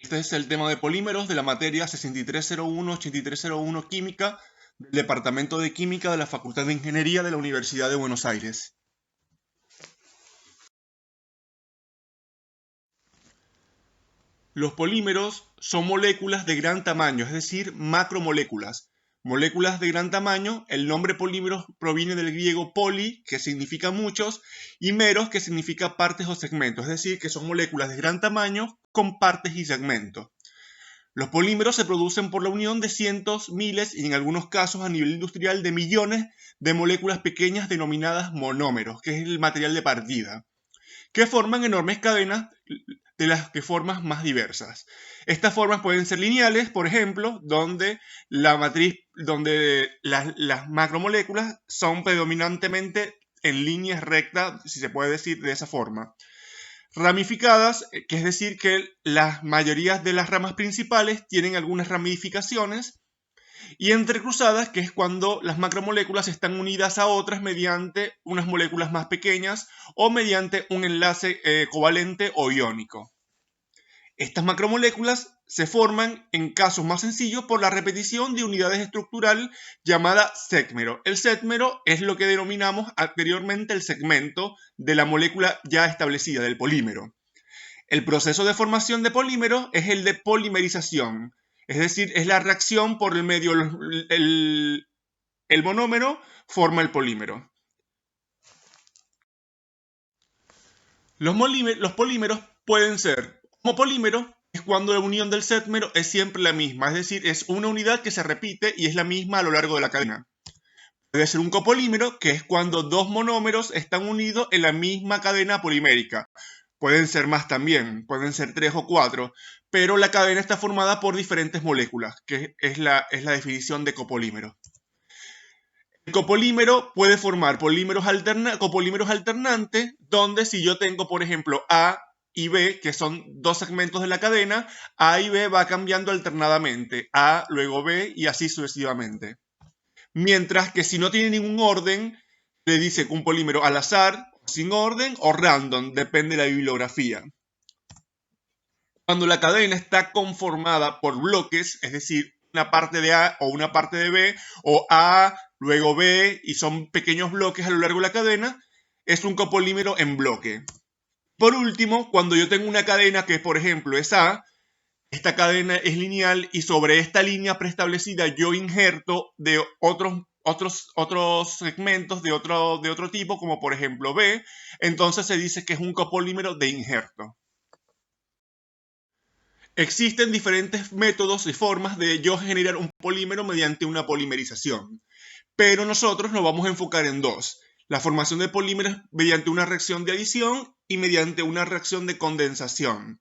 Este es el tema de polímeros de la materia 6301-8301 Química del Departamento de Química de la Facultad de Ingeniería de la Universidad de Buenos Aires. Los polímeros son moléculas de gran tamaño, es decir, macromoléculas. Moléculas de gran tamaño, el nombre polímeros proviene del griego poli, que significa muchos, y meros, que significa partes o segmentos, es decir, que son moléculas de gran tamaño con partes y segmentos. Los polímeros se producen por la unión de cientos, miles y en algunos casos a nivel industrial de millones de moléculas pequeñas denominadas monómeros, que es el material de partida, que forman enormes cadenas de las que formas más diversas. Estas formas pueden ser lineales, por ejemplo, donde las macromoléculas son predominantemente en líneas rectas, si se puede decir de esa forma. Ramificadas, que es decir que las mayorías de las ramas principales tienen algunas ramificaciones, y entrecruzadas, que es cuando las macromoléculas están unidas a otras mediante unas moléculas más pequeñas o mediante un enlace covalente o iónico. Estas macromoléculas se forman en casos más sencillos por la repetición de unidades estructural llamada segmero. El segmero es lo que denominamos anteriormente el segmento de la molécula ya establecida, del polímero. El proceso de formación de polímeros es el de polimerización, es decir, es la reacción por el medio el monómero forma el polímero. Los polímeros pueden ser homopolímeros, es cuando la unión del segmero es siempre la misma, es decir, es una unidad que se repite y es la misma a lo largo de la cadena. Puede ser un copolímero, que es cuando dos monómeros están unidos en la misma cadena polimérica. Pueden ser más también, pueden ser 3 o 4, pero la cadena está formada por diferentes moléculas, que es la definición de copolímero. El copolímero puede formar copolímeros alternantes, donde si yo tengo, por ejemplo, A y B, que son dos segmentos de la cadena, A y B va cambiando alternadamente, A, luego B y así sucesivamente. Mientras que si no tiene ningún orden, le dice un polímero al azar, sin orden o random, depende de la bibliografía. Cuando la cadena está conformada por bloques, es decir, una parte de A o una parte de B, o A, luego B, y son pequeños bloques a lo largo de la cadena, es un copolímero en bloque. Por último, cuando yo tengo una cadena que, por ejemplo, es A, esta cadena es lineal y sobre esta línea preestablecida yo injerto de otros segmentos de otro tipo, como por ejemplo B, entonces se dice que es un copolímero de injerto. Existen diferentes métodos y formas de yo generar un polímero mediante una polimerización, pero nosotros nos vamos a enfocar en dos: la formación de polímeros mediante una reacción de adición y mediante una reacción de condensación.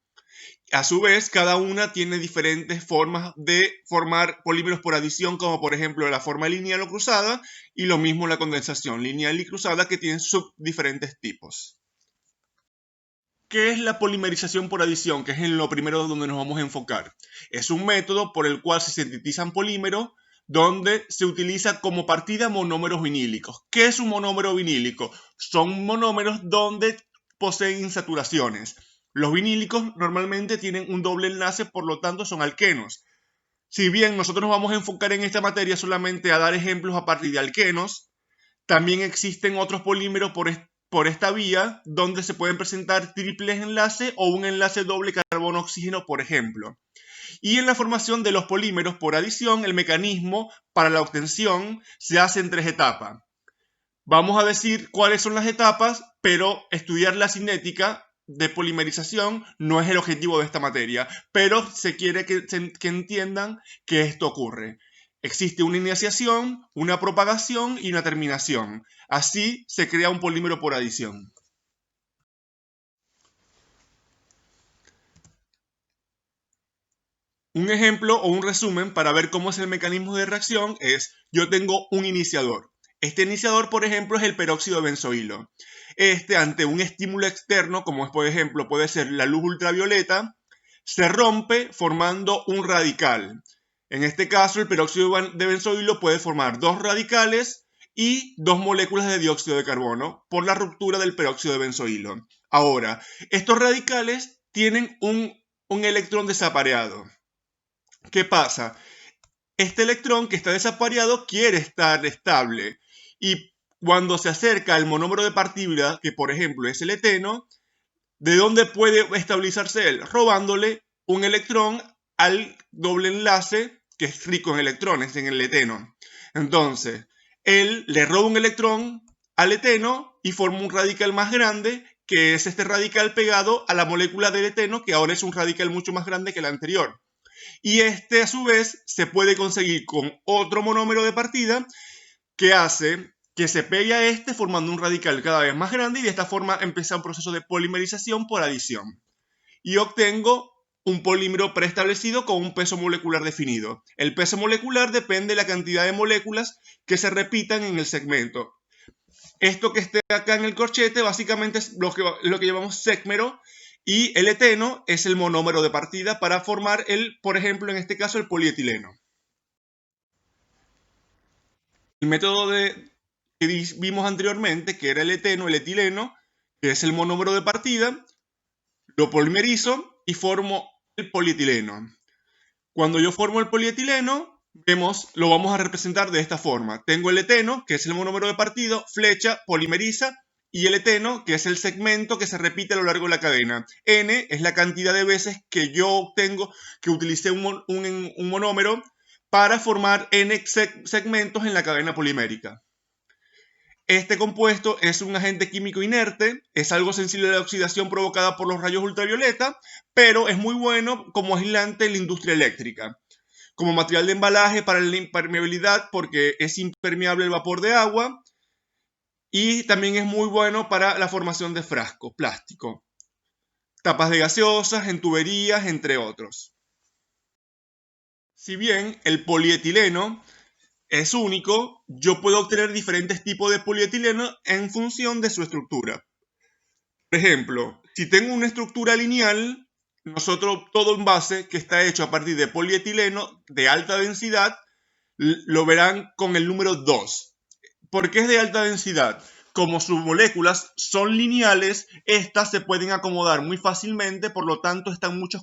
A su vez, cada una tiene diferentes formas de formar polímeros por adición, como por ejemplo la forma lineal o cruzada, y lo mismo la condensación lineal y cruzada, que tienen diferentes tipos. ¿Qué es la polimerización por adición? Que es en lo primero donde nos vamos a enfocar. Es un método por el cual se sintetizan polímeros donde se utiliza como partida monómeros vinílicos. ¿Qué es un monómero vinílico? Son monómeros donde poseen insaturaciones. Los vinílicos normalmente tienen un doble enlace, por lo tanto son alquenos. Si bien nosotros nos vamos a enfocar en esta materia solamente a dar ejemplos a partir de alquenos, también existen otros polímeros por esta vía donde se pueden presentar triples enlaces o un enlace doble carbono-oxígeno, por ejemplo. Y en la formación de los polímeros por adición, el mecanismo para la obtención se hace en 3 etapas. Vamos a decir cuáles son las etapas, pero estudiar la cinética de polimerización no es el objetivo de esta materia, pero se quiere que entiendan que esto ocurre. Existe una iniciación, una propagación y una terminación. Así se crea un polímero por adición. Un ejemplo o un resumen para ver cómo es el mecanismo de reacción es: yo tengo un iniciador. Este iniciador, por ejemplo, es el peróxido de benzoilo. Ante un estímulo externo, como es, por ejemplo, puede ser la luz ultravioleta, se rompe formando un radical. En este caso, el peróxido de benzoilo puede formar 2 radicales y 2 moléculas de dióxido de carbono por la ruptura del peróxido de benzoilo. Ahora, estos radicales tienen un electrón desapareado. ¿Qué pasa? Este electrón que está desapareado quiere estar estable y cuando se acerca al monómero de partida, que por ejemplo es el eteno, ¿de dónde puede estabilizarse él? Robándole un electrón al doble enlace que es rico en electrones, en el eteno. Entonces, él le roba un electrón al eteno y forma un radical más grande, que es este radical pegado a la molécula del eteno, que ahora es un radical mucho más grande que el anterior. Y este, a su vez, se puede conseguir con otro monómero de partida que hace que se pegue a este formando un radical cada vez más grande y de esta forma empieza un proceso de polimerización por adición. Y obtengo un polímero preestablecido con un peso molecular definido. El peso molecular depende de la cantidad de moléculas que se repitan en el segmento. Esto que esté acá en el corchete básicamente es lo que llamamos segmero y el eteno es el monómero de partida para formar por ejemplo, en este caso, el polietileno. El método que vimos anteriormente, que era el eteno, el etileno, que es el monómero de partida, lo polimerizo y formo el polietileno. Cuando yo formo el polietileno, lo vamos a representar de esta forma. Tengo el eteno, que es el monómero de partida, flecha, polimeriza, y el eteno, que es el segmento que se repite a lo largo de la cadena. N es la cantidad de veces que yo obtengo, que utilicé un monómero para formar N segmentos en la cadena polimérica. Este compuesto es un agente químico inerte, es algo sensible a la oxidación provocada por los rayos ultravioleta, pero es muy bueno como aislante en la industria eléctrica. Como material de embalaje para la impermeabilidad porque es impermeable al vapor de agua y también es muy bueno para la formación de frascos, plástico, tapas de gaseosas, en tuberías, entre otros. Si bien el polietileno es único, yo puedo obtener diferentes tipos de polietileno en función de su estructura. Por ejemplo, si tengo una estructura lineal, nosotros todo envase que está hecho a partir de polietileno de alta densidad, lo verán con el número 2. ¿Por qué es de alta densidad? Como sus moléculas son lineales, estas se pueden acomodar muy fácilmente, por lo tanto están mucho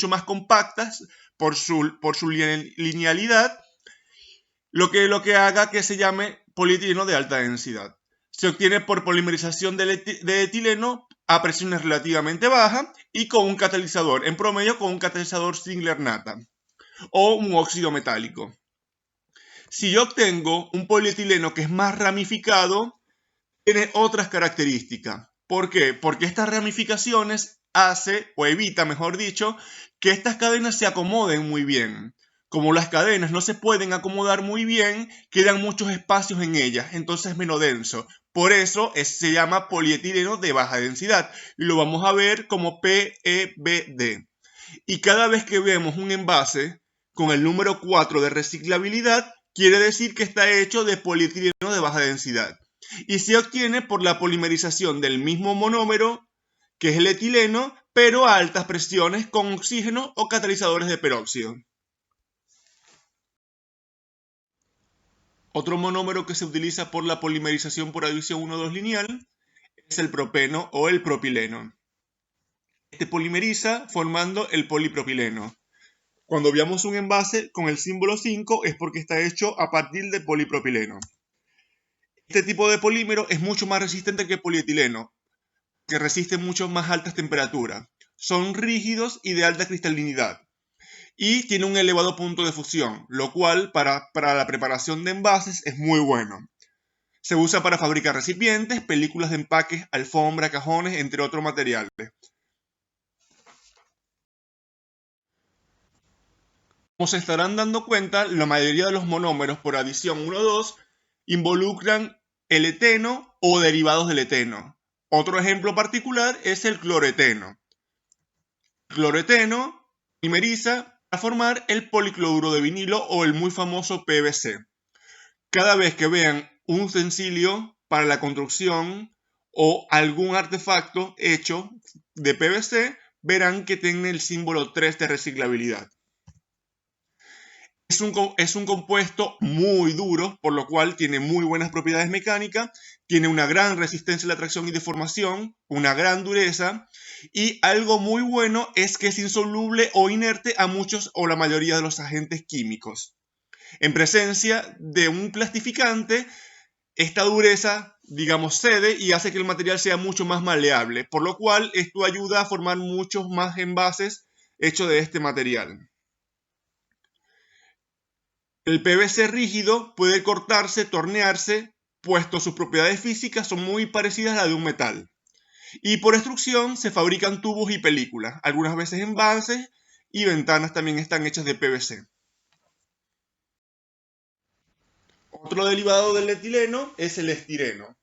más compactas por su linealidad, lo que haga que se llame polietileno de alta densidad. Se obtiene por polimerización de etileno a presiones relativamente bajas y con un catalizador, en promedio con un catalizador Singer-Natta o un óxido metálico. Si yo obtengo un polietileno que es más ramificado, tiene otras características. ¿Por qué? Porque estas ramificaciones evita, mejor dicho, que estas cadenas se acomoden muy bien. Como las cadenas no se pueden acomodar muy bien, quedan muchos espacios en ellas, entonces es menos denso. Por eso se llama polietileno de baja densidad y lo vamos a ver como PEBD. Y cada vez que vemos un envase con el número 4 de reciclabilidad, quiere decir que está hecho de polietileno de baja densidad. Y se obtiene por la polimerización del mismo monómero, que es el etileno, pero a altas presiones con oxígeno o catalizadores de peróxido. Otro monómero que se utiliza por la polimerización por adición 1,2 lineal es el propeno o el propileno. Este polimeriza formando el polipropileno. Cuando veamos un envase con el símbolo 5 es porque está hecho a partir de polipropileno. Este tipo de polímero es mucho más resistente que el polietileno, que resiste mucho más altas temperaturas. Son rígidos y de alta cristalinidad. Y tiene un elevado punto de fusión, lo cual para la preparación de envases es muy bueno. Se usa para fabricar recipientes, películas de empaques, alfombra, cajones, entre otros materiales. Como se estarán dando cuenta, la mayoría de los monómeros por adición 1,2 involucran el eteno o derivados del eteno. Otro ejemplo particular es el cloreteno. El cloreteno polimeriza para formar el policloruro de vinilo o el muy famoso PVC. Cada vez que vean un utensilio para la construcción o algún artefacto hecho de PVC, verán que tiene el símbolo 3 de reciclabilidad. Es un compuesto muy duro, por lo cual tiene muy buenas propiedades mecánicas, tiene una gran resistencia a la tracción y deformación, una gran dureza, y algo muy bueno es que es insoluble o inerte a muchos o la mayoría de los agentes químicos. En presencia de un plastificante, esta dureza, digamos, cede y hace que el material sea mucho más maleable, por lo cual esto ayuda a formar muchos más envases hechos de este material. El PVC rígido puede cortarse, tornearse, puesto sus propiedades físicas son muy parecidas a las de un metal. Y por extrusión se fabrican tubos y películas, algunas veces envases y ventanas también están hechas de PVC. Otro derivado del etileno es el estireno.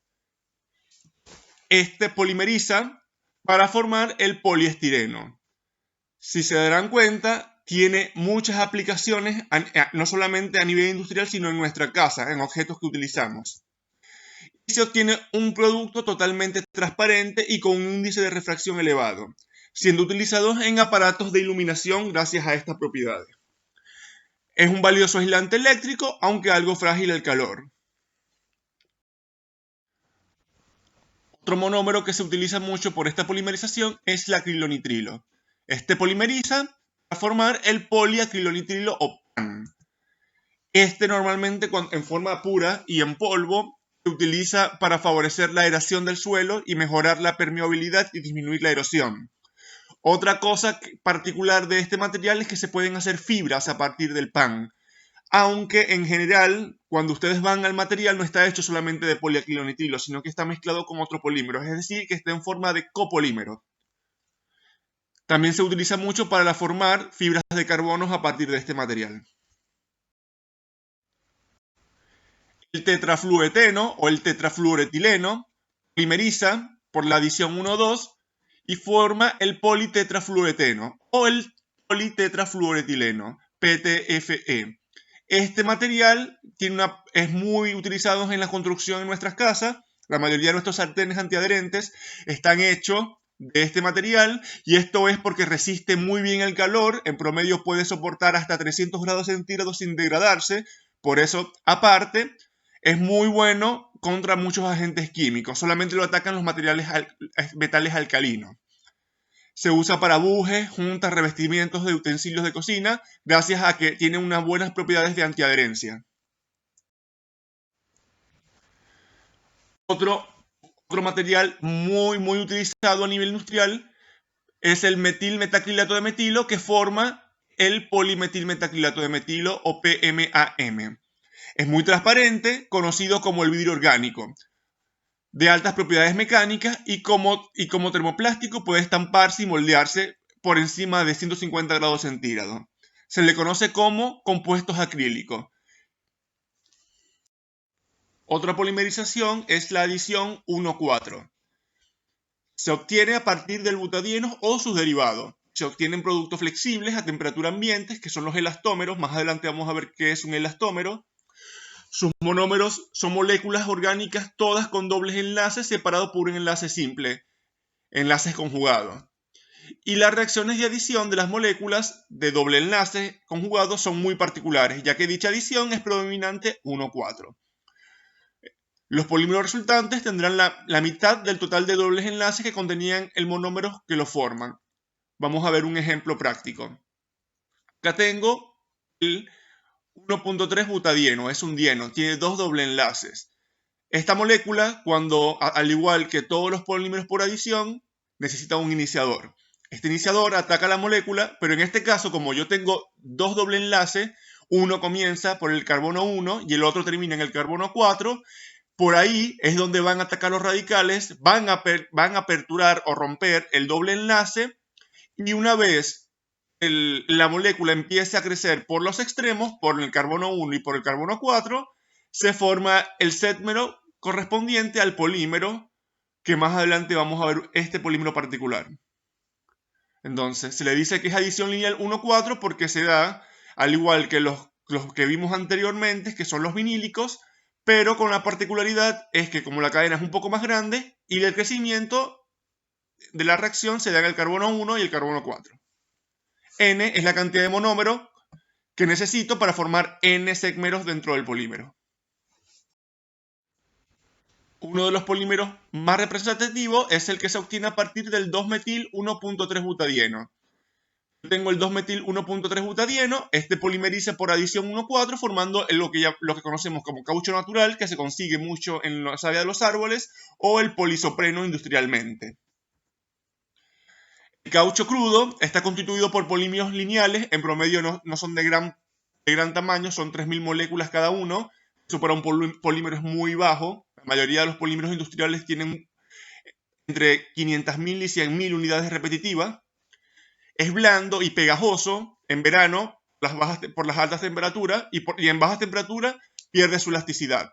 Este polimeriza para formar el poliestireno. Si se darán cuenta, tiene muchas aplicaciones, no solamente a nivel industrial, sino en nuestra casa, en objetos que utilizamos. Y se obtiene un producto totalmente transparente y con un índice de refracción elevado, siendo utilizado en aparatos de iluminación gracias a estas propiedades. Es un valioso aislante eléctrico, aunque algo frágil al calor. Otro monómero que se utiliza mucho por esta polimerización es el acrilonitrilo. Este polimeriza para formar el poliacrilonitrilo o PAN. Este normalmente en forma pura y en polvo se utiliza para favorecer la aeración del suelo y mejorar la permeabilidad y disminuir la erosión. Otra cosa particular de este material es que se pueden hacer fibras a partir del PAN, aunque en general, cuando ustedes van al material, no está hecho solamente de poliacrilonitrilo, sino que está mezclado con otro polímero, es decir, que está en forma de copolímero. También se utiliza mucho para formar fibras de carbono a partir de este material. El tetrafluoreteno o el tetrafluoretileno polimeriza por la adición 1,2 y forma el politetrafluoreteno o el politetrafluoretileno, PTFE. Este material es muy utilizado en la construcción en nuestras casas. La mayoría de nuestros sartenes antiadherentes están hechos de este material y esto es porque resiste muy bien el calor. En promedio puede soportar hasta 300 grados centígrados sin degradarse. Por eso, aparte, es muy bueno contra muchos agentes químicos. Solamente lo atacan los metales alcalinos. Se usa para bujes, juntas, revestimientos de utensilios de cocina, gracias a que tiene unas buenas propiedades de antiadherencia. Otro material muy utilizado a nivel industrial es el metilmetacrilato de metilo, que forma el polimetilmetacrilato de metilo o PMAM. Es muy transparente, conocido como el vidrio orgánico, de altas propiedades mecánicas y como termoplástico puede estamparse y moldearse por encima de 150 grados centígrados. Se le conoce como compuestos acrílicos. Otra polimerización es la adición 1,4. Se obtiene a partir del butadieno o sus derivados. Se obtienen productos flexibles a temperatura ambiente, que son los elastómeros. Más adelante vamos a ver qué es un elastómero. Sus monómeros son moléculas orgánicas todas con dobles enlaces separados por un enlace simple, enlaces conjugados. Y las reacciones de adición de las moléculas de doble enlace conjugados son muy particulares, ya que dicha adición es predominante 1,4. Los polímeros resultantes tendrán la mitad del total de dobles enlaces que contenían el monómero que lo forman. Vamos a ver un ejemplo práctico. Acá tengo el 1,3 butadieno, es un dieno, tiene dos doble enlaces. Esta molécula, al igual que todos los polímeros por adición, necesita un iniciador. Este iniciador ataca la molécula, pero en este caso, como yo tengo dos doble enlaces, uno comienza por el carbono 1 y el otro termina en el carbono 4, por ahí es donde van a atacar los radicales, van a aperturar o romper el doble enlace y una vez la molécula empiece a crecer por los extremos, por el carbono 1 y por el carbono 4, se forma el séptmero correspondiente al polímero, que más adelante vamos a ver este polímero particular. Entonces, se le dice que es adición lineal 1,4 porque se da, al igual que los que vimos anteriormente, que son los vinílicos, pero con la particularidad es que como la cadena es un poco más grande y el crecimiento de la reacción se da en el carbono 1 y el carbono 4. N es la cantidad de monómero que necesito para formar N segmentos dentro del polímero. Uno de los polímeros más representativos es el que se obtiene a partir del 2-metil 1.3-butadieno. Tengo el 2-metil 1.3-butadieno, este polimeriza por adición 1,4 formando lo que conocemos como caucho natural, que se consigue mucho en la savia de los árboles, o el polisopreno industrialmente. El caucho crudo está constituido por polímeros lineales, en promedio no son de gran tamaño, son 3.000 moléculas cada uno. Eso para un polímero es muy bajo. La mayoría de los polímeros industriales tienen entre 500.000 y 100.000 unidades repetitivas. Es blando y pegajoso en verano por las altas temperaturas y en bajas temperaturas pierde su elasticidad.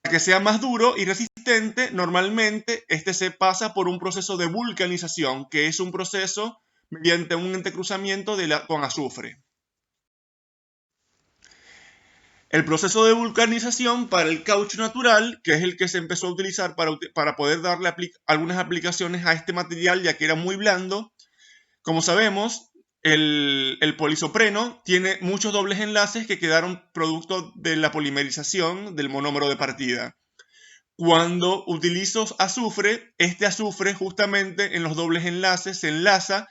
Para que sea más duro y resistente, normalmente este se pasa por un proceso de vulcanización, que es un proceso mediante un entrecruzamiento con azufre. El proceso de vulcanización para el caucho natural, que es el que se empezó a utilizar para poder darle algunas aplicaciones a este material, ya que era muy blando. Como sabemos, el polisopreno tiene muchos dobles enlaces que quedaron producto de la polimerización del monómero de partida. Cuando utilizo azufre, este azufre justamente en los dobles enlaces se enlaza,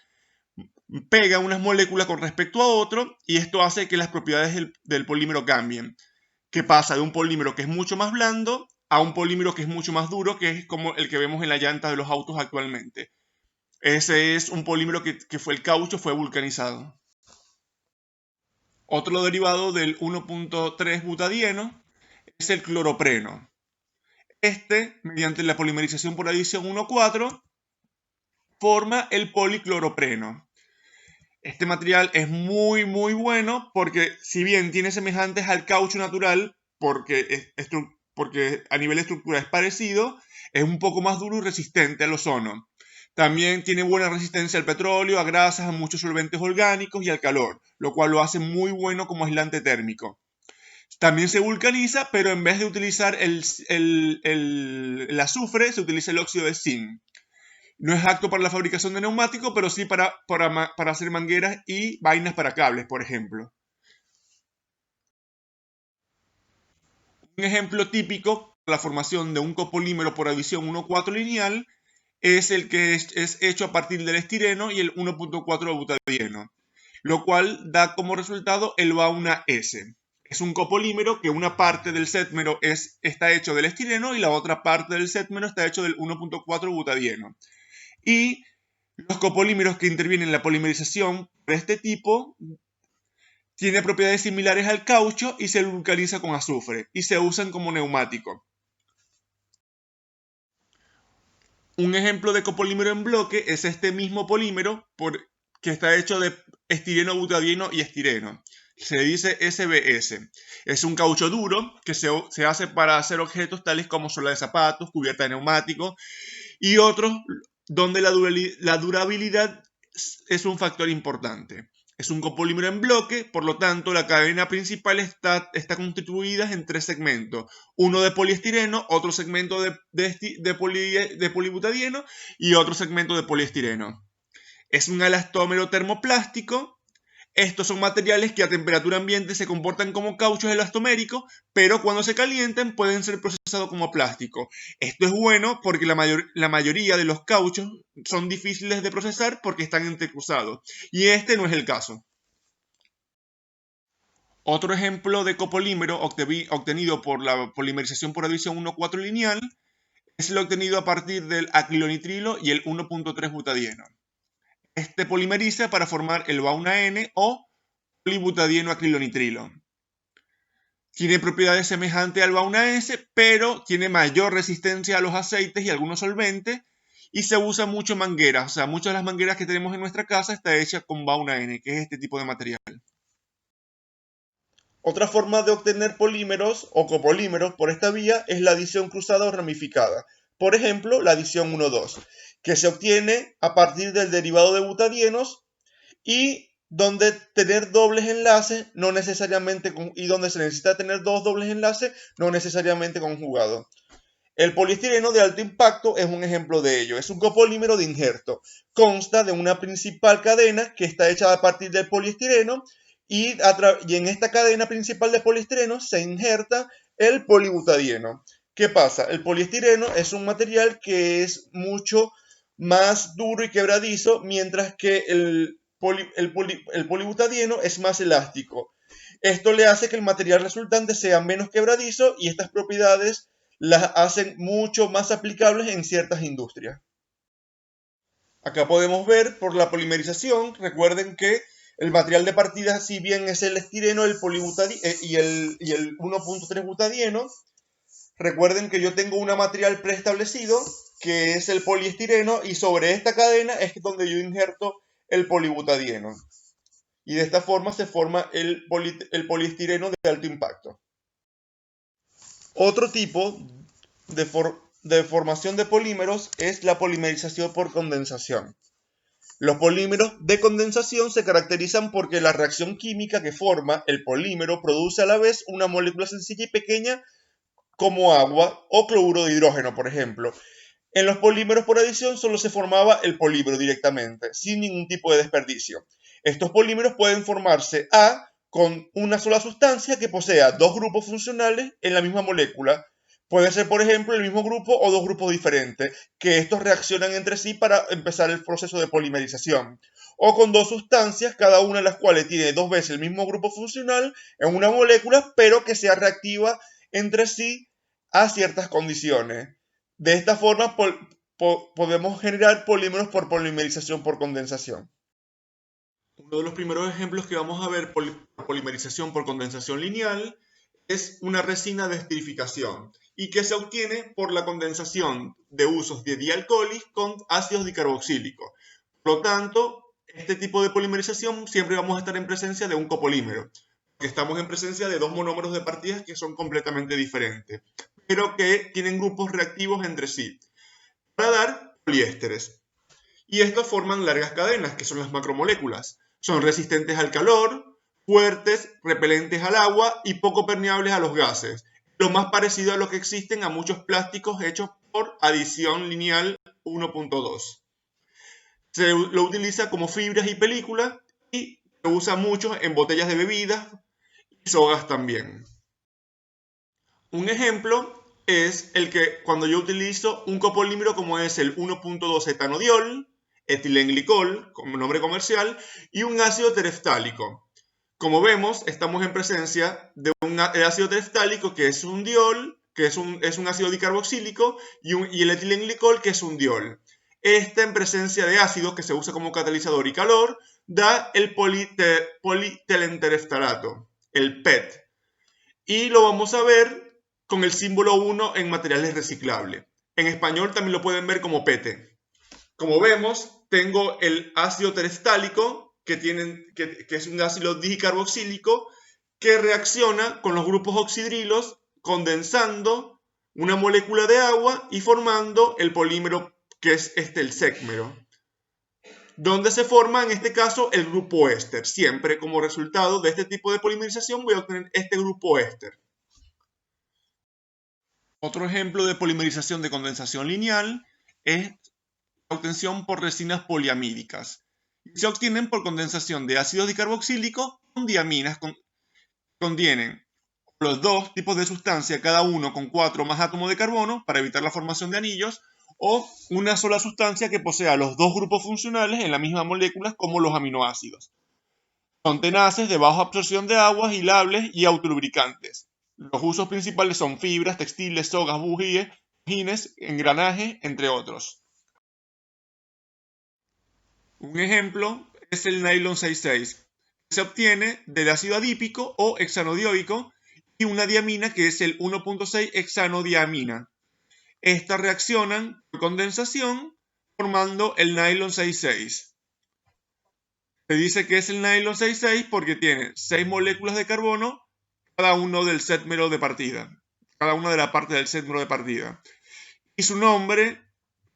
pega unas moléculas con respecto a otro y esto hace que las propiedades del polímero cambien. Que pasa de un polímero que es mucho más blando a un polímero que es mucho más duro, que es como el que vemos en la llanta de los autos actualmente. Ese es un polímero que fue el caucho, fue vulcanizado. Otro derivado del 1.3-butadieno es el cloropreno. Mediante la polimerización por adición 1,4, forma el policloropreno. Este material es muy bueno porque si bien tiene semejantes al caucho natural, porque a nivel de estructura es parecido, es un poco más duro y resistente al ozono. También tiene buena resistencia al petróleo, a grasas, a muchos solventes orgánicos y al calor, lo cual lo hace muy bueno como aislante térmico. También se vulcaniza, pero en vez de utilizar el azufre, se utiliza el óxido de zinc. No es apto para la fabricación de neumáticos, pero sí para hacer mangueras y vainas para cables, por ejemplo. Un ejemplo típico de la formación de un copolímero por adición 1,4 lineal es el que es hecho a partir del estireno y el 1.4-butadieno, lo cual da como resultado el BA1S. Es un copolímero que una parte del sépmero está hecho del estireno y la otra parte del sépmero está hecho del 1.4-butadieno. Y los copolímeros que intervienen en la polimerización de este tipo tienen propiedades similares al caucho y se vulcaniza con azufre y se usan como neumático. Un ejemplo de copolímero en bloque es este mismo polímero que está hecho de estireno, butadieno y estireno. Se dice SBS. Es un caucho duro que se hace para hacer objetos tales como suela de zapatos, cubierta de neumáticos y otros donde la durabilidad es un factor importante. Es un copolímero en bloque, por lo tanto la cadena principal está constituida en 3 segmentos. Uno de poliestireno, otro segmento de polibutadieno y otro segmento de poliestireno. Es un elastómero termoplástico. Estos son materiales que a temperatura ambiente se comportan como cauchos elastoméricos, pero cuando se calientan pueden ser procesados como plástico. Esto es bueno porque la mayoría de los cauchos son difíciles de procesar porque están entrecruzados, y este no es el caso. Otro ejemplo de copolímero obtenido por la polimerización por adición 1,4 lineal es el obtenido a partir del acrilonitrilo y el 1.3-butadieno. Este polimeriza para formar el BA1N o polibutadieno acrilonitrilo. Tiene propiedades semejantes al BA1S, pero tiene mayor resistencia a los aceites y algunos solventes y se usa mucho en mangueras. O sea, muchas de las mangueras que tenemos en nuestra casa está hecha con BA1N, que es este tipo de material. Otra forma de obtener polímeros o copolímeros por esta vía es la adición cruzada o ramificada. Por ejemplo, la adición 1,2, que se obtiene a partir del derivado de butadienos y donde tener dobles enlaces no necesariamente y donde se necesita tener dos dobles enlaces no necesariamente conjugados. El poliestireno de alto impacto es un ejemplo de ello. Es un copolímero de injerto. Consta de una principal cadena que está hecha a partir del poliestireno y en esta cadena principal de poliestireno se injerta el polibutadieno. ¿Qué pasa? El poliestireno es un material que es mucho más duro y quebradizo, mientras que el polibutadieno es más elástico. Esto le hace que el material resultante sea menos quebradizo y estas propiedades las hacen mucho más aplicables en ciertas industrias. Acá podemos ver por la polimerización, recuerden que el material de partida, si bien es el estireno el y el 1.3 butadieno, recuerden que yo tengo un material preestablecido que es el poliestireno y sobre esta cadena es donde yo injerto el polibutadieno. Y de esta forma se forma el poliestireno de alto impacto. Otro tipo de formación de polímeros es la polimerización por condensación. Los polímeros de condensación se caracterizan porque la reacción química que forma el polímero produce a la vez una molécula sencilla y pequeña como agua o cloruro de hidrógeno, por ejemplo. En los polímeros por adición solo se formaba el polímero directamente, sin ningún tipo de desperdicio. Estos polímeros pueden formarse con una sola sustancia que posea dos grupos funcionales en la misma molécula. Puede ser, por ejemplo, el mismo grupo o dos grupos diferentes, que estos reaccionan entre sí para empezar el proceso de polimerización. O con dos sustancias, cada una de las cuales tiene dos veces el mismo grupo funcional en una molécula, pero que sea reactiva entre sí a ciertas condiciones. De esta forma podemos generar polímeros por polimerización por condensación. Uno de los primeros ejemplos que vamos a ver por polimerización por condensación lineal es una resina de esterificación y que se obtiene por la condensación de usos de dialcoholis con ácidos dicarboxílicos. Por lo tanto, este tipo de polimerización siempre vamos a estar en presencia de un copolímero, porque estamos en presencia de dos monómeros de partidas que son completamente diferentes, pero que tienen grupos reactivos entre sí, para dar poliésteres. Y estos forman largas cadenas, que son las macromoléculas. Son resistentes al calor, fuertes, repelentes al agua y poco permeables a los gases. Lo más parecido a lo que existen a muchos plásticos hechos por adición lineal 1.2. Se lo utiliza como fibras y películas y se usa mucho en botellas de bebidas y sogas también. Un ejemplo es el que cuando yo utilizo un copolímero como es el 1.2 etanodiol, etilenglicol, como nombre comercial, y un ácido tereftálico. Como vemos, estamos en presencia de un ácido tereftálico que es un diol, que es un ácido dicarboxílico, y el etilenglicol, que es un diol. Esta, en presencia de ácido que se usa como catalizador y calor, da el polietelentereftalato, el PET. Y lo vamos a ver con el símbolo 1 en materiales reciclables. En español también lo pueden ver como PET. Como vemos, tengo el ácido tereftálico, que es un ácido dicarboxílico, que reacciona con los grupos oxidrilos, condensando una molécula de agua y formando el polímero que es el sécmero, donde se forma en este caso el grupo éster. Siempre como resultado de este tipo de polimerización voy a obtener este grupo éster. Otro ejemplo de polimerización de condensación lineal es la obtención por resinas poliamídicas. Se obtienen por condensación de ácido dicarboxílico con diaminas que contienen los dos tipos de sustancia, cada uno con 4 más átomos de carbono para evitar la formación de anillos, o una sola sustancia que posea los dos grupos funcionales en la misma molécula como los aminoácidos. Son tenaces, de baja absorción de aguas, hilables y autolubricantes. Los usos principales son fibras, textiles, sogas, bujines, engranajes, entre otros. Un ejemplo es el nylon 6,6, que se obtiene del ácido adípico o hexanodioico y una diamina que es el 1.6 hexanodiamina. Estas reaccionan por condensación formando el nylon 6,6. Se dice que es el nylon 6,6 porque tiene 6 moléculas de carbono cada uno del sétmero de partida, cada una de la parte del sétmero de partida. Y su nombre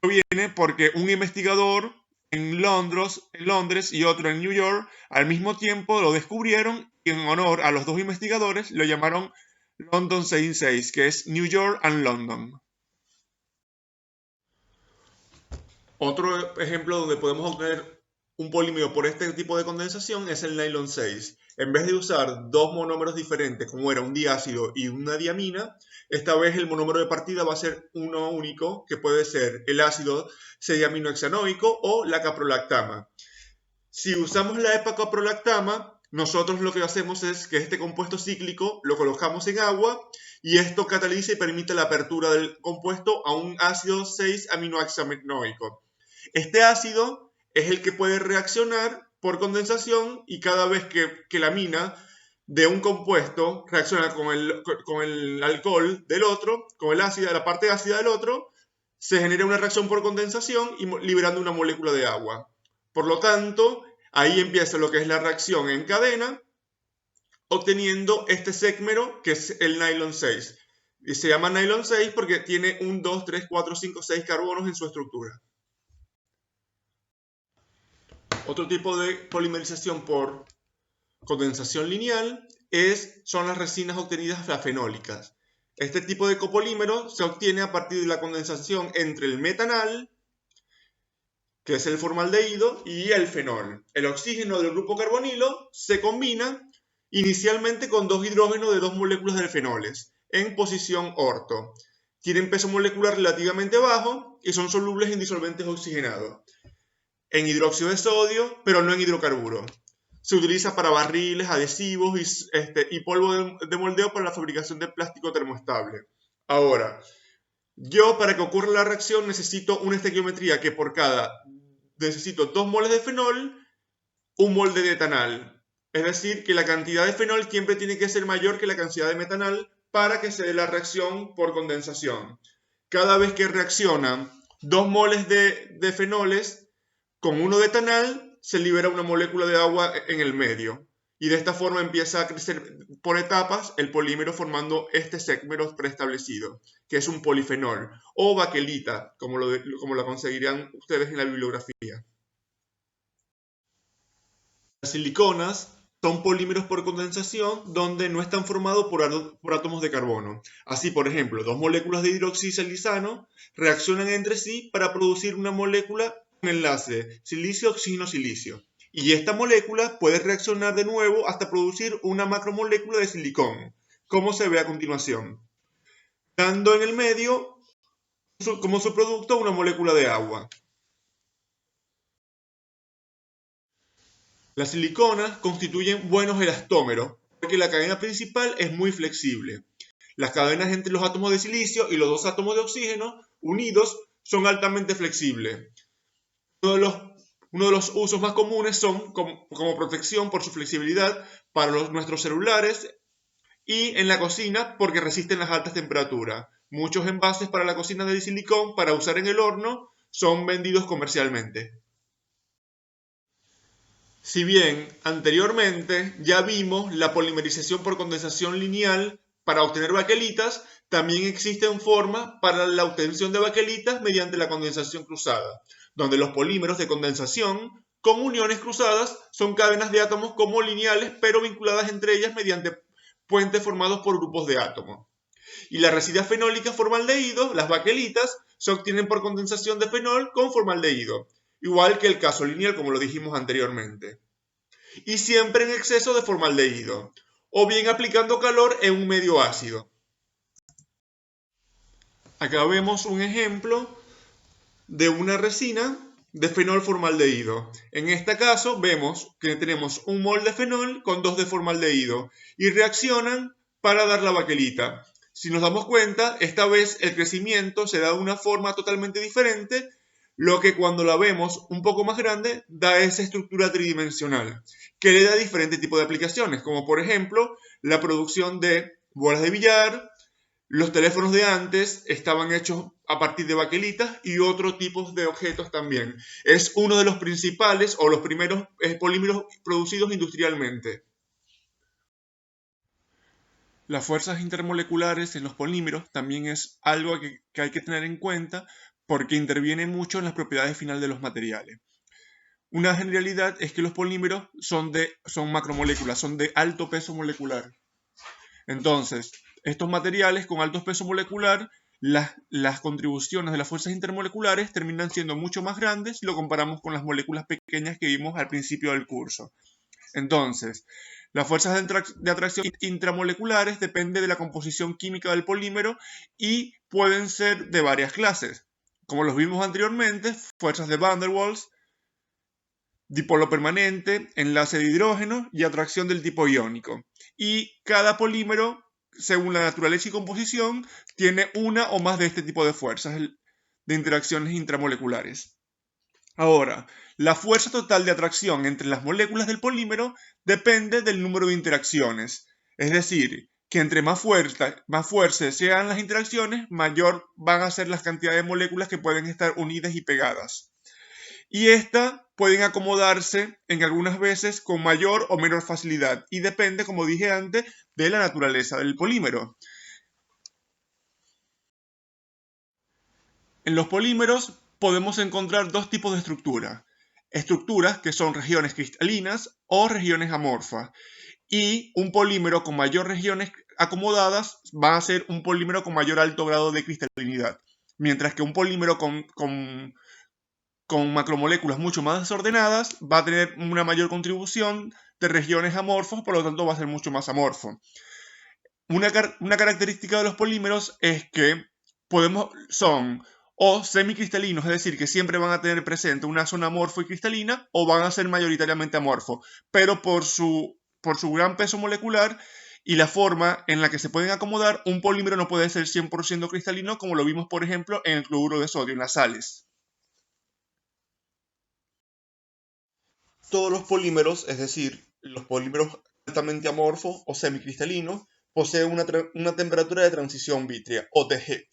proviene porque un investigador en Londres y otro en New York al mismo tiempo lo descubrieron y en honor a los dos investigadores lo llamaron London 6,6, que es New York and London. Otro ejemplo donde podemos obtener un polímero por este tipo de condensación es el nylon 6. En vez de usar dos monómeros diferentes, como era un diácido y una diamina, esta vez el monómero de partida va a ser uno único, que puede ser el ácido 6-aminohexanoico o la caprolactama. Si usamos la epacaprolactama, nosotros lo que hacemos es que este compuesto cíclico lo colocamos en agua y esto cataliza y permite la apertura del compuesto a un ácido 6-aminohexanoico. Este ácido es el que puede reaccionar por condensación y cada vez que la amina de un compuesto reacciona con el alcohol del otro, con el ácido, la parte ácida del otro, se genera una reacción por condensación y liberando una molécula de agua. Por lo tanto, ahí empieza lo que es la reacción en cadena, obteniendo este séqumero que es el nylon 6. Y se llama nylon 6 porque tiene 1, 2, 3, 4, 5, 6 carbonos en su estructura. Otro tipo de polimerización por condensación lineal son las resinas obtenidas fenólicas. Este tipo de copolímero se obtiene a partir de la condensación entre el metanal, que es el formaldehído, y el fenol. El oxígeno del grupo carbonilo se combina inicialmente con dos hidrógenos de dos moléculas de fenoles en posición orto. Tienen peso molecular relativamente bajo y son solubles en disolventes oxigenados, en hidróxido de sodio, pero no en hidrocarburo. Se utiliza para barriles, adhesivos y polvo de moldeo para la fabricación de plástico termoestable. Ahora, yo para que ocurra la reacción necesito una estequiometría que necesito 2 moles de fenol, 1 mol de etanal. Es decir, que la cantidad de fenol siempre tiene que ser mayor que la cantidad de metanal para que se dé la reacción por condensación. Cada vez que reaccionan 2 moles de fenoles con 1 de etanal, se libera una molécula de agua en el medio. Y de esta forma empieza a crecer por etapas el polímero formando este séqumero preestablecido, que es un polifenol, o baquelita, como la conseguirían ustedes en la bibliografía. Las siliconas son polímeros por condensación donde no están formados por átomos de carbono. Así, por ejemplo, dos moléculas de hidroxisilizano reaccionan entre sí para producir una molécula con enlace silicio-oxígeno-silicio. Y esta molécula puede reaccionar de nuevo hasta producir una macromolécula de silicón, como se ve a continuación, dando en el medio como su producto una molécula de agua. Las siliconas constituyen buenos elastómeros porque la cadena principal es muy flexible. Las cadenas entre los átomos de silicio y los dos átomos de oxígeno unidos son altamente flexibles. Uno de los usos más comunes son como protección por su flexibilidad para nuestros celulares y en la cocina porque resisten las altas temperaturas. Muchos envases para la cocina de silicón para usar en el horno son vendidos comercialmente. Si bien anteriormente ya vimos la polimerización por condensación lineal para obtener baquelitas, también existen formas para la obtención de baquelitas mediante la condensación cruzada, donde los polímeros de condensación con uniones cruzadas son cadenas de átomos como lineales, pero vinculadas entre ellas mediante puentes formados por grupos de átomos. Y las resinas fenólicas formaldehído, las baquelitas, se obtienen por condensación de fenol con formaldehído, igual que el caso lineal como lo dijimos anteriormente. Y siempre en exceso de formaldehído, o bien aplicando calor en un medio ácido. Acá vemos un ejemplo de una resina de fenol formaldehído. En este caso vemos que tenemos 1 mol de fenol con 2 de formaldehído y reaccionan para dar la baquelita. Si nos damos cuenta, esta vez el crecimiento se da de una forma totalmente diferente, lo que cuando la vemos un poco más grande da esa estructura tridimensional, que le da diferentes tipos de aplicaciones, como por ejemplo la producción de bolas de billar. Los teléfonos de antes estaban hechos a partir de baquelitas y otros tipos de objetos también. Es uno de los principales o los primeros polímeros producidos industrialmente. Las fuerzas intermoleculares en los polímeros también es algo que hay que tener en cuenta porque interviene mucho en las propiedades finales de los materiales. Una generalidad es que los polímeros son macromoléculas, son de alto peso molecular. Entonces, estos materiales con alto peso molecular las contribuciones de las fuerzas intermoleculares terminan siendo mucho más grandes si lo comparamos con las moléculas pequeñas que vimos al principio del curso. Entonces, las fuerzas de atracción intramoleculares dependen de la composición química del polímero y pueden ser de varias clases. Como los vimos anteriormente, fuerzas de Van der Waals, dipolo permanente, enlace de hidrógeno y atracción del tipo iónico. Y cada polímero, según la naturaleza y composición, tiene una o más de este tipo de fuerzas de interacciones intramoleculares. Ahora, la fuerza total de atracción entre las moléculas del polímero depende del número de interacciones. Es decir, que entre más fuertes sean las interacciones, mayor van a ser las cantidades de moléculas que pueden estar unidas y pegadas. Y estas pueden acomodarse en algunas veces con mayor o menor facilidad y depende, como dije antes, de la naturaleza del polímero. En los polímeros podemos encontrar dos tipos de estructuras. Estructuras que son regiones cristalinas o regiones amorfas. Y un polímero con mayor regiones acomodadas va a ser un polímero con mayor alto grado de cristalinidad. Mientras que un polímero con macromoléculas mucho más desordenadas va a tener una mayor contribución de regiones amorfos, por lo tanto va a ser mucho más amorfo. Una característica de los polímeros es que son o semicristalinos, es decir, que siempre van a tener presente una zona amorfo y cristalina, o van a ser mayoritariamente amorfos, pero por su gran peso molecular y la forma en la que se pueden acomodar, un polímero no puede ser 100% cristalino, como lo vimos, por ejemplo, en el cloruro de sodio, en las sales. Todos los polímeros, es decir, los polímeros altamente amorfos o semicristalinos, poseen una temperatura de transición vítrea, o TG,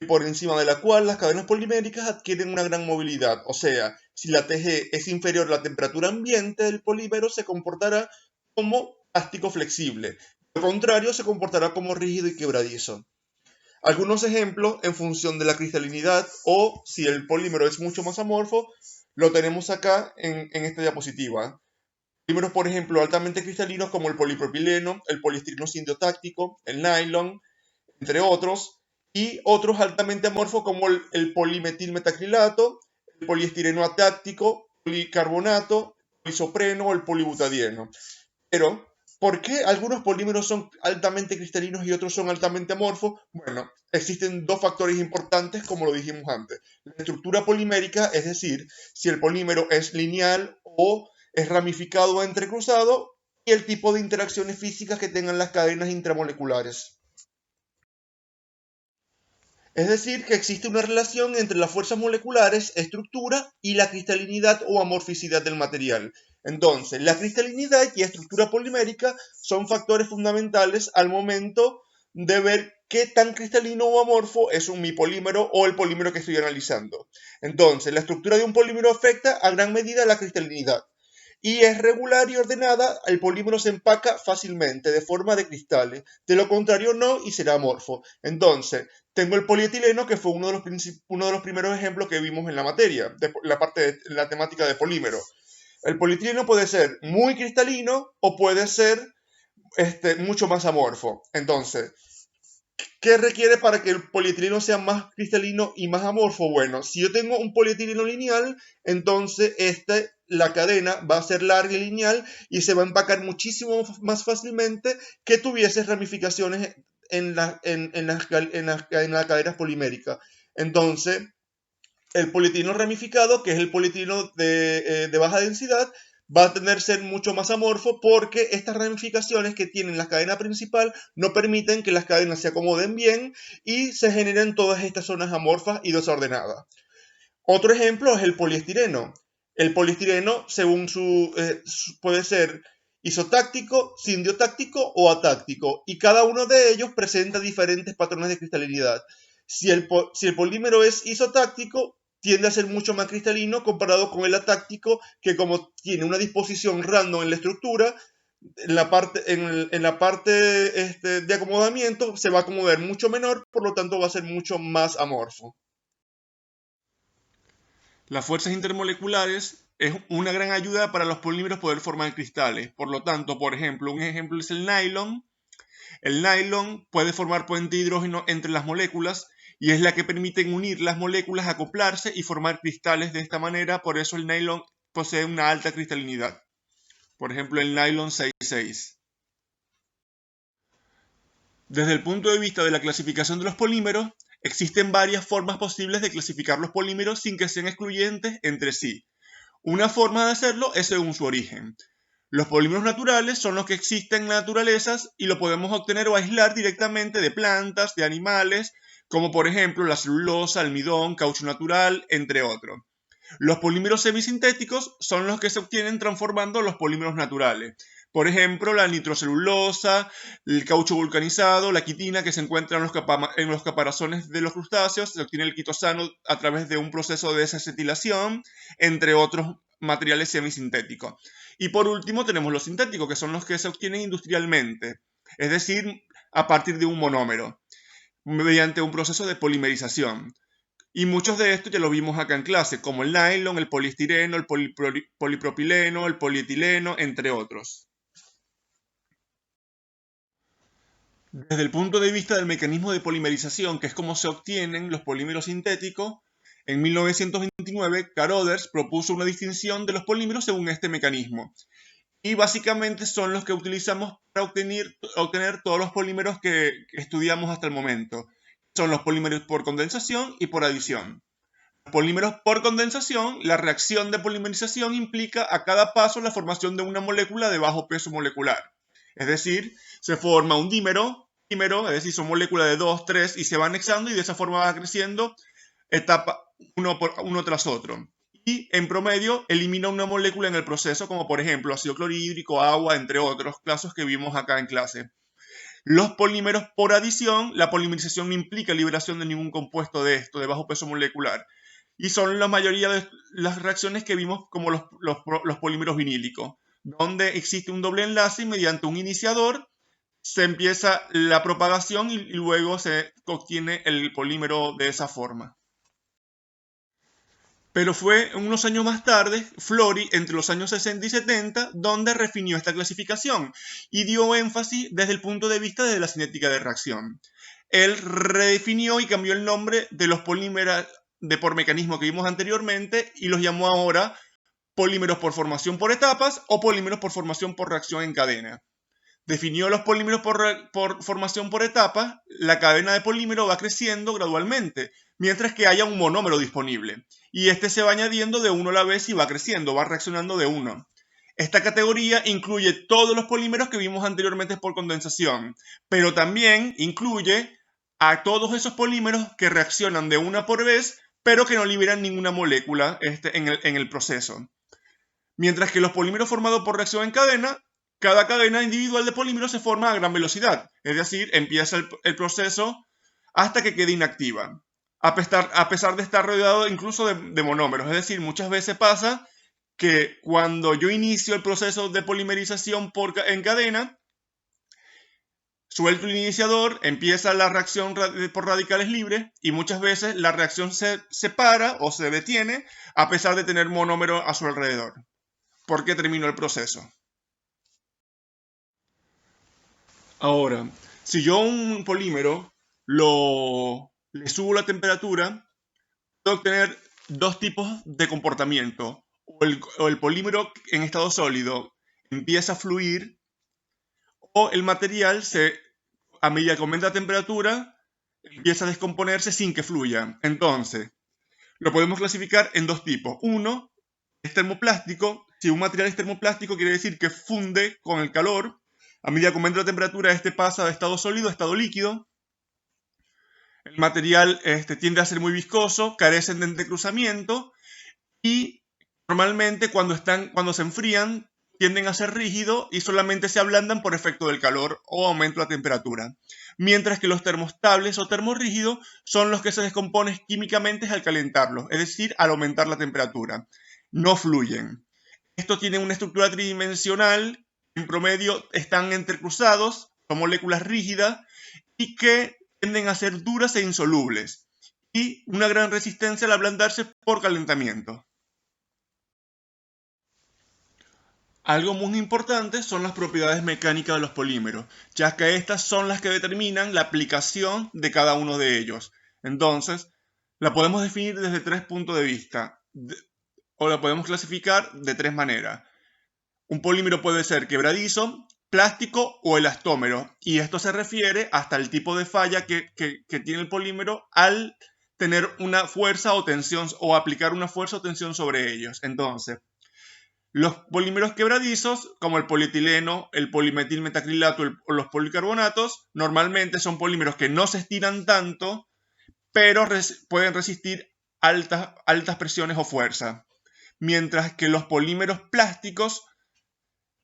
por encima de la cual las cadenas poliméricas adquieren una gran movilidad. O sea, si la TG es inferior a la temperatura ambiente del polímero, se comportará como plástico flexible. Al contrario, se comportará como rígido y quebradizo. Algunos ejemplos en función de la cristalinidad o si el polímero es mucho más amorfo, lo tenemos acá en esta diapositiva. Polímeros, por ejemplo, altamente cristalinos como el polipropileno, el poliestireno sindiotáctico, el nylon, entre otros, y otros altamente amorfos como el polimetilmetacrilato, el poliestireno atáctico, policarbonato, polisopreno o el polibutadieno. Pero, ¿por qué algunos polímeros son altamente cristalinos y otros son altamente amorfos? Bueno, existen dos factores importantes, como lo dijimos antes. La estructura polimérica, es decir, si el polímero es lineal o es ramificado o entrecruzado, y el tipo de interacciones físicas que tengan las cadenas intramoleculares. Es decir, que existe una relación entre las fuerzas moleculares, estructura y la cristalinidad o amorficidad del material. Entonces, la cristalinidad y estructura polimérica son factores fundamentales al momento de ver qué tan cristalino o amorfo es mi polímero o el polímero que estoy analizando. Entonces, la estructura de un polímero afecta a gran medida la cristalinidad. Y es regular y ordenada, el polímero se empaca fácilmente, de forma de cristales. De lo contrario, no, y será amorfo. Entonces, tengo el polietileno, que fue uno de los primeros ejemplos que vimos en la materia, de la temática de polímero. El polietileno puede ser muy cristalino o puede ser mucho más amorfo. Entonces, ¿qué requiere para que el polietileno sea más cristalino y más amorfo? Bueno, si yo tengo un polietileno lineal, entonces la cadena va a ser larga y lineal y se va a empacar muchísimo más fácilmente que tuviese ramificaciones en las cadenas poliméricas. Entonces, el polietileno ramificado, que es el polietileno de baja densidad, va a tener ser mucho más amorfo porque estas ramificaciones que tienen la cadena principal no permiten que las cadenas se acomoden bien y se generen todas estas zonas amorfas y desordenadas. Otro ejemplo es el poliestireno. El poliestireno, según puede ser isotáctico, sindiotáctico o atáctico, y cada uno de ellos presenta diferentes patrones de cristalinidad. Si el polímero es isotáctico, tiende a ser mucho más cristalino comparado con el atáctico, que como tiene una disposición random en la estructura, en la parte de acomodamiento se va a acomodar mucho menor, por lo tanto va a ser mucho más amorfo. Las fuerzas intermoleculares es una gran ayuda para los polímeros poder formar cristales. Por lo tanto, por ejemplo, un ejemplo es el nylon. El nylon puede formar puente de hidrógeno entre las moléculas y es la que permite unir las moléculas, acoplarse y formar cristales de esta manera. Por eso el nylon posee una alta cristalinidad. Por ejemplo, el nylon 6,6. Desde el punto de vista de la clasificación de los polímeros, existen varias formas posibles de clasificar los polímeros sin que sean excluyentes entre sí. Una forma de hacerlo es según su origen. Los polímeros naturales son los que existen en la naturaleza y lo podemos obtener o aislar directamente de plantas, de animales, como por ejemplo la celulosa, almidón, caucho natural, entre otros. Los polímeros semisintéticos son los que se obtienen transformando los polímeros naturales. Por ejemplo, la nitrocelulosa, el caucho vulcanizado, la quitina que se encuentra en los caparazones de los crustáceos, se obtiene el quitosano a través de un proceso de desacetilación, entre otros materiales semisintéticos. Y por último tenemos los sintéticos, que son los que se obtienen industrialmente, es decir, a partir de un monómero, mediante un proceso de polimerización. Y muchos de estos ya lo vimos acá en clase, como el nylon, el poliestireno, el polipropileno, el polietileno, entre otros. Desde el punto de vista del mecanismo de polimerización, que es como se obtienen los polímeros sintéticos, en 1929 Carothers propuso una distinción de los polímeros según este mecanismo. Y básicamente son los que utilizamos para obtener todos los polímeros que estudiamos hasta el momento. Son los polímeros por condensación y por adición. Los polímeros por condensación, la reacción de polimerización implica a cada paso la formación de una molécula de bajo peso molecular. Es decir, se forma un dímero, es decir, son moléculas de 2, 3 y se va anexando y de esa forma va creciendo etapa uno tras otro. Y en promedio elimina una molécula en el proceso, como por ejemplo ácido clorhídrico, agua, entre otros casos que vimos acá en clase. Los polímeros por adición, la polimerización no implica liberación de ningún compuesto de esto, de bajo peso molecular. Y son la mayoría de las reacciones que vimos como los polímeros vinílicos, donde existe un doble enlace y mediante un iniciador se empieza la propagación y luego se obtiene el polímero de esa forma. Pero fue unos años más tarde, Flori, entre los años 60 y 70, donde refinió esta clasificación y dio énfasis desde el punto de vista de la cinética de reacción. Él redefinió y cambió el nombre de los polímeros de por mecanismo que vimos anteriormente y los llamó ahora polímeros por formación por etapas o polímeros por formación por reacción en cadena. Definió los polímeros por formación por etapas, la cadena de polímero va creciendo gradualmente, mientras que haya un monómero disponible, y este se va añadiendo de uno a la vez y va creciendo, va reaccionando de uno. Esta categoría incluye todos los polímeros que vimos anteriormente por condensación, pero también incluye a todos esos polímeros que reaccionan de una por vez, pero que no liberan ninguna molécula en el proceso. Mientras que los polímeros formados por reacción en cadena, cada cadena individual de polímeros se forma a gran velocidad, es decir, empieza el proceso hasta que quede inactiva, a pesar de estar rodeado incluso de monómeros. Es decir, muchas veces pasa que cuando yo inicio el proceso de polimerización en cadena, suelto el iniciador, empieza la reacción por radicales libres y muchas veces la reacción se separa o se detiene a pesar de tener monómero a su alrededor, porque terminó el proceso. Ahora, si yo a un polímero le subo la temperatura, puedo obtener dos tipos de comportamiento. O el polímero en estado sólido empieza a fluir, o el material, a medida que aumenta la temperatura, empieza a descomponerse sin que fluya. Entonces, lo podemos clasificar en dos tipos. Uno es termoplástico. Si un material es termoplástico, quiere decir que funde con el calor. A medida que aumenta la temperatura, este pasa de estado sólido a estado líquido. El material tiende a ser muy viscoso, carecen de entrecruzamiento y normalmente cuando se enfrían tienden a ser rígidos y solamente se ablandan por efecto del calor o aumento de la temperatura. Mientras que los termostables o termorrígidos son los que se descomponen químicamente al calentarlos, es decir, al aumentar la temperatura. No fluyen. Estos tienen una estructura tridimensional. En promedio están entrecruzados, son moléculas rígidas y que tienden a ser duras e insolubles y una gran resistencia al ablandarse por calentamiento. Algo muy importante son las propiedades mecánicas de los polímeros, ya que estas son las que determinan la aplicación de cada uno de ellos. Entonces, la podemos definir desde 3 puntos de vista, o la podemos clasificar de 3 maneras. Un polímero puede ser quebradizo, plástico o elastómero, y esto se refiere hasta el tipo de falla que tiene el polímero al tener una fuerza o tensión o aplicar una fuerza o tensión sobre ellos. Entonces, los polímeros quebradizos, como el polietileno, el polimetilmetacrilato o los policarbonatos, normalmente son polímeros que no se estiran tanto, pero pueden resistir altas presiones o fuerza. Mientras que los polímeros plásticos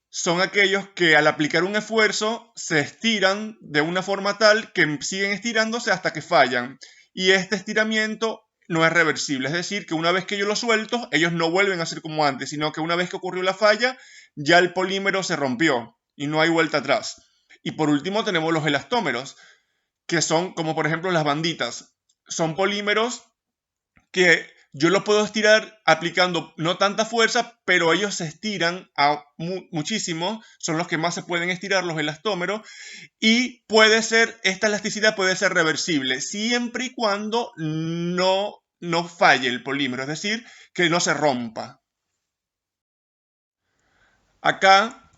son aquellos que al aplicar un esfuerzo se estiran de una forma tal que siguen estirándose hasta que fallan. Y este estiramiento no es reversible, es decir, que una vez que yo los suelto, ellos no vuelven a ser como antes, sino que una vez que ocurrió la falla, ya el polímero se rompió y no hay vuelta atrás. Y por último tenemos los elastómeros, que son como por ejemplo las banditas. Son polímeros que yo los puedo estirar aplicando no tanta fuerza, pero ellos se estiran muchísimo, son los que más se pueden estirar, los elastómeros, y esta elasticidad puede ser reversible, siempre y cuando no falle el polímero, es decir, que no se rompa. Acá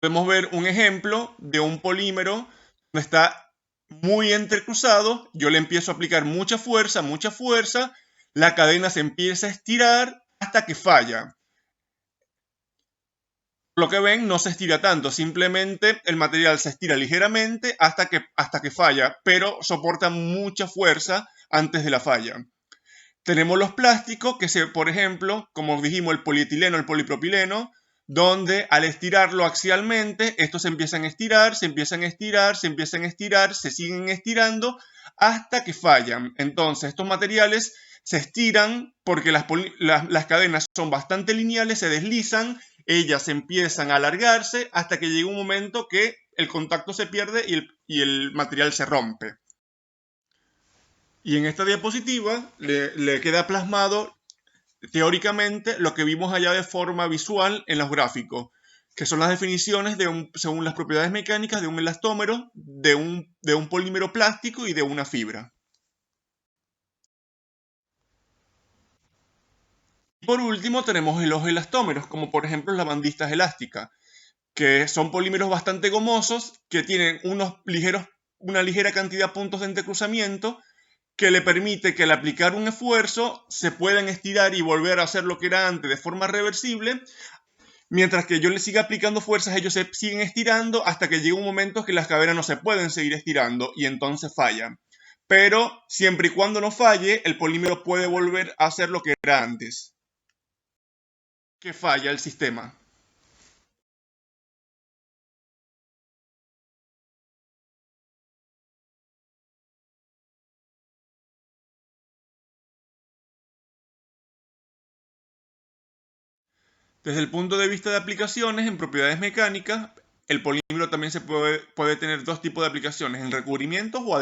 podemos ver un ejemplo de un polímero donde está muy entrecruzado, yo le empiezo a aplicar mucha fuerza, la cadena se empieza a estirar hasta que falla. Lo que ven no se estira tanto, simplemente el material se estira ligeramente hasta que falla, pero soporta mucha fuerza antes de la falla. Tenemos los plásticos, por ejemplo, como dijimos, el polietileno, el polipropileno, donde al estirarlo axialmente, estos se empiezan a estirar, se siguen estirando hasta que fallan. Entonces, estos materiales se estiran porque las cadenas son bastante lineales, se deslizan, ellas empiezan a alargarse hasta que llega un momento que el contacto se pierde y el material se rompe. Y en esta diapositiva le queda plasmado teóricamente lo que vimos allá de forma visual en los gráficos, que son las definiciones según las propiedades mecánicas de un elastómero, de un polímero plástico y de una fibra. Por último tenemos los elastómeros, como por ejemplo las bandistas elásticas, que son polímeros bastante gomosos, que tienen una ligera cantidad de puntos de entrecruzamiento, que le permite que al aplicar un esfuerzo se puedan estirar y volver a hacer lo que era antes de forma reversible, mientras que yo le siga aplicando fuerzas, ellos se siguen estirando hasta que llega un momento que las cadenas no se pueden seguir estirando y entonces fallan. Pero siempre y cuando no falle, el polímero puede volver a hacer lo que era antes. Que falla el sistema. Desde el punto de vista de aplicaciones en propiedades mecánicas, el polímero también se puede tener dos tipos de aplicaciones, en recubrimientos o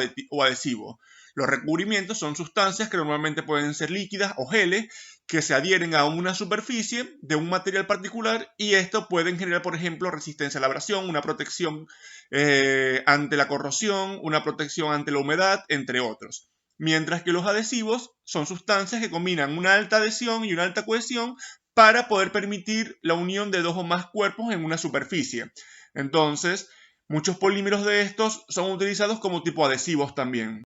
adhesivos. Los recubrimientos son sustancias que normalmente pueden ser líquidas o geles que se adhieren a una superficie de un material particular y esto pueden generar, por ejemplo, resistencia a la abrasión, una protección ante la corrosión, una protección ante la humedad, entre otros. Mientras que los adhesivos son sustancias que combinan una alta adhesión y una alta cohesión para poder permitir la unión de dos o más cuerpos en una superficie. Entonces, muchos polímeros de estos son utilizados como tipo adhesivos también.